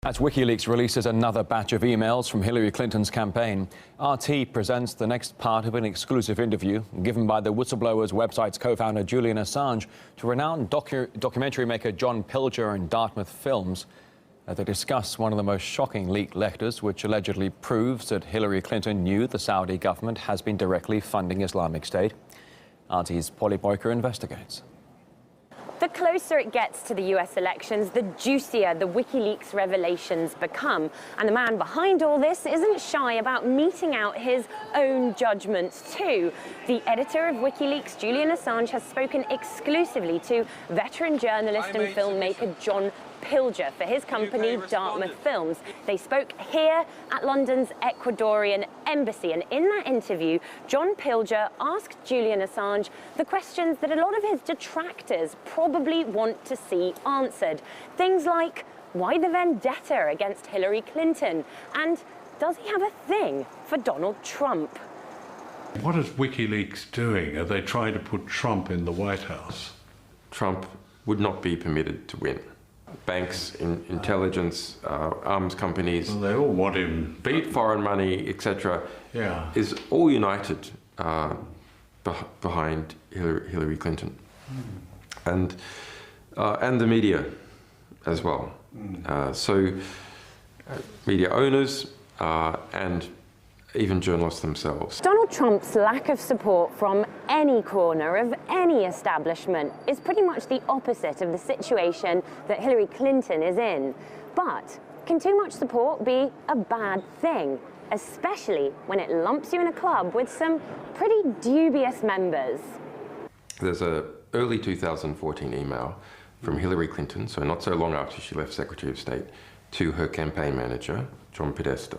As WikiLeaks releases another batch of emails from Hillary Clinton's campaign, RT presents the next part of an exclusive interview given by the whistleblower's website's co-founder Julian Assange to renowned documentary maker John Pilger and Dartmouth Films. They discuss one of the most shocking leaked letters, which allegedly proves that Hillary Clinton knew the Saudi government has been directly funding Islamic State. RT's Polly Boyker investigates. The closer it gets to the US elections, the juicier the WikiLeaks revelations become. And the man behind all this isn't shy about meting out his own judgments too. The editor of WikiLeaks, Julian Assange, has spoken exclusively to veteran journalist and filmmaker John Pilger for his company Dartmouth Films. They spoke here at London's Ecuadorian embassy, and in that interview, John Pilger asked Julian Assange the questions that a lot of his detractors probably want to see answered. Things like, why the vendetta against Hillary Clinton? And does he have a thing for Donald Trump? What is WikiLeaks doing? Are they trying to put Trump in the White House? Trump would not be permitted to win. Banks, intelligence, arms companies, well, they all want him. Beat foreign money, etc. Yeah. Is all united behind Hillary Clinton, and the media as well. So media owners and even journalists themselves. Donald Trump's lack of support from any corner of any establishment is pretty much the opposite of the situation that Hillary Clinton is in. But can too much support be a bad thing, especially when it lumps you in a club with some pretty dubious members? There's an early 2014 email from Hillary Clinton, so not so long after she left Secretary of State, to her campaign manager, John Podesta.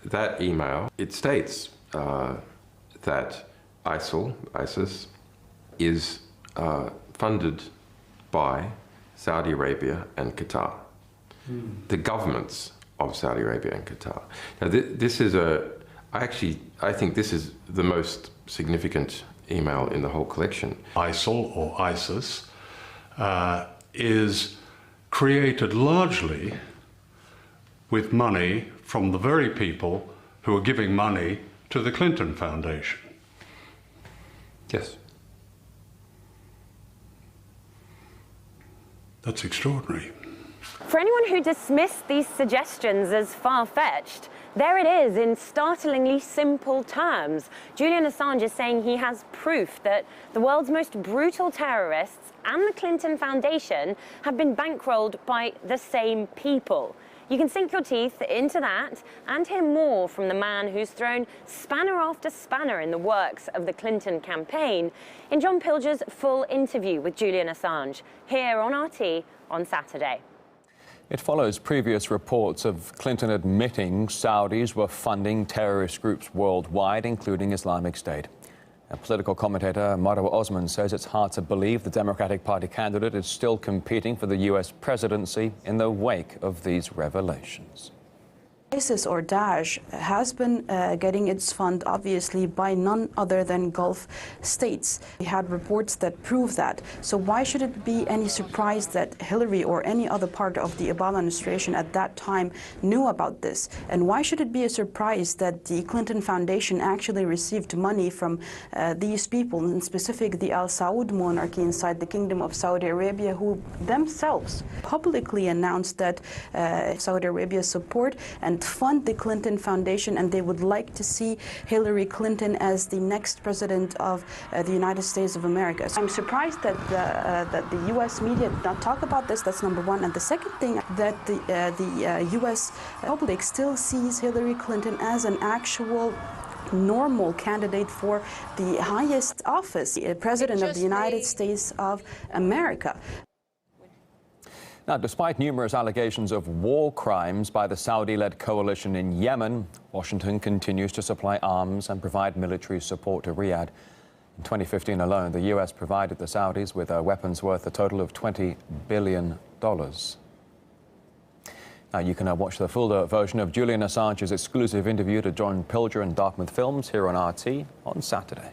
That email, it states that ISIS, is funded by Saudi Arabia and Qatar, the governments of Saudi Arabia and Qatar. Now, this is I think this is the most significant email in the whole collection. ISIL, or ISIS, is created largely with money from the very people who are giving money to the Clinton Foundation. Yes. That's extraordinary. For anyone who dismissed these suggestions as far-fetched, there it is in startlingly simple terms. Julian Assange is saying he has proof that the world's most brutal terrorists and the Clinton Foundation have been bankrolled by the same people. You can sink your teeth into that and hear more from the man who's thrown spanner after spanner in the works of the Clinton campaign in John Pilger's full interview with Julian Assange here on RT on Saturday. It follows previous reports of Clinton admitting Saudis were funding terrorist groups worldwide, including Islamic State. A political commentator, Marwa Osman, says it's hard to believe the Democratic Party candidate is still competing for the U.S. presidency in the wake of these revelations. ISIS or Daesh has been getting its fund, obviously, by none other than Gulf states. We had reports that prove that. So why should it be any surprise that Hillary or any other part of the Obama administration at that time knew about this? And why should it be a surprise that the Clinton Foundation actually received money from these people, in specific the Al Saud monarchy inside the Kingdom of Saudi Arabia, who themselves publicly announced that Saudi Arabia's support and fund the Clinton Foundation, and they would like to see Hillary Clinton as the next president of the United States of America. So I'm surprised that the U.S. media did not talk about this. That's number one. And the second thing, that the U.S. public still sees Hillary Clinton as an actual normal candidate for the highest office, President of the United States of America. Now, despite numerous allegations of war crimes by the Saudi-led coalition in Yemen, Washington continues to supply arms and provide military support to Riyadh. In 2015 alone, the U.S. provided the Saudis with weapons worth a total of $20 billion. Now, you can watch the full version of Julian Assange's exclusive interview to John Pilger and Dartmouth Films here on RT on Saturday.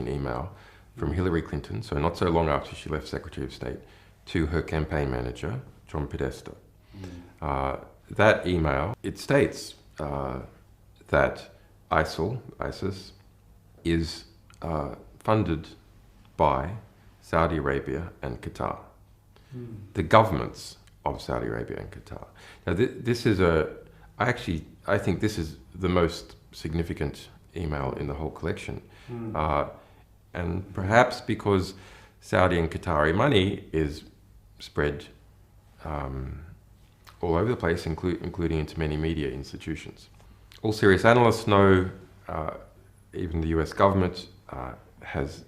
Email from Hillary Clinton, so not so long after she left Secretary of State, to her campaign manager, John Podesta. That email, it states that ISIS is funded by Saudi Arabia and Qatar, the governments of Saudi Arabia and Qatar. Now, this is I think this is the most significant email in the whole collection. And perhaps because Saudi and Qatari money is spread all over the place, including into many media institutions. All serious analysts know, even the US government has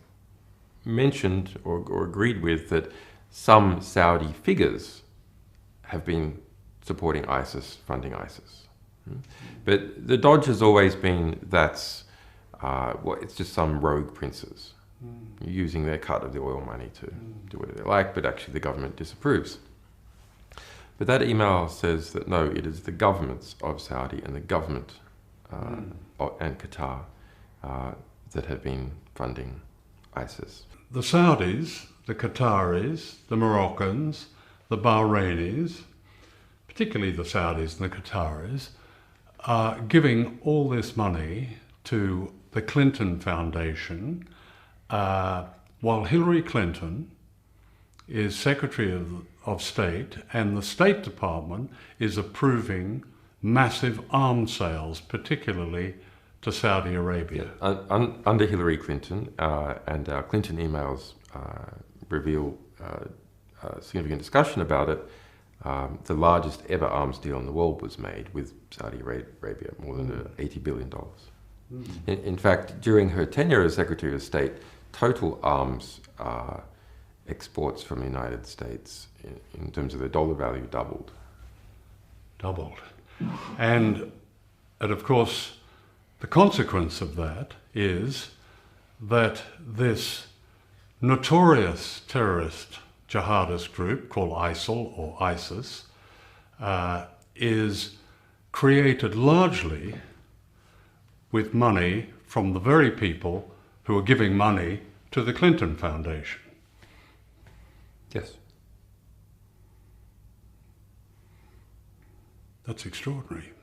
mentioned or agreed with that some Saudi figures have been supporting ISIS, funding ISIS. But the dodge has always been that's it's just some rogue princes using their cut of the oil money to do whatever they like, but actually the government disapproves. But that email says that no, it is the governments of Saudi and the government and Qatar that have been funding ISIS. The Saudis, the Qataris, the Moroccans, the Bahrainis, particularly the Saudis and the Qataris, are giving all this money to the Clinton Foundation, while Hillary Clinton is Secretary of State and the State Department is approving massive arms sales, particularly to Saudi Arabia. Under Hillary Clinton, and our Clinton emails reveal significant discussion about it, the largest ever arms deal in the world was made with Saudi Arabia, more than $80 billion. In fact, during her tenure as Secretary of State, total arms exports from the United States, in terms of their dollar value, doubled. And of course, the consequence of that is that this notorious terrorist jihadist group called ISIL or ISIS is created largely with money from the very people who are giving money to the Clinton Foundation. Yes. That's extraordinary.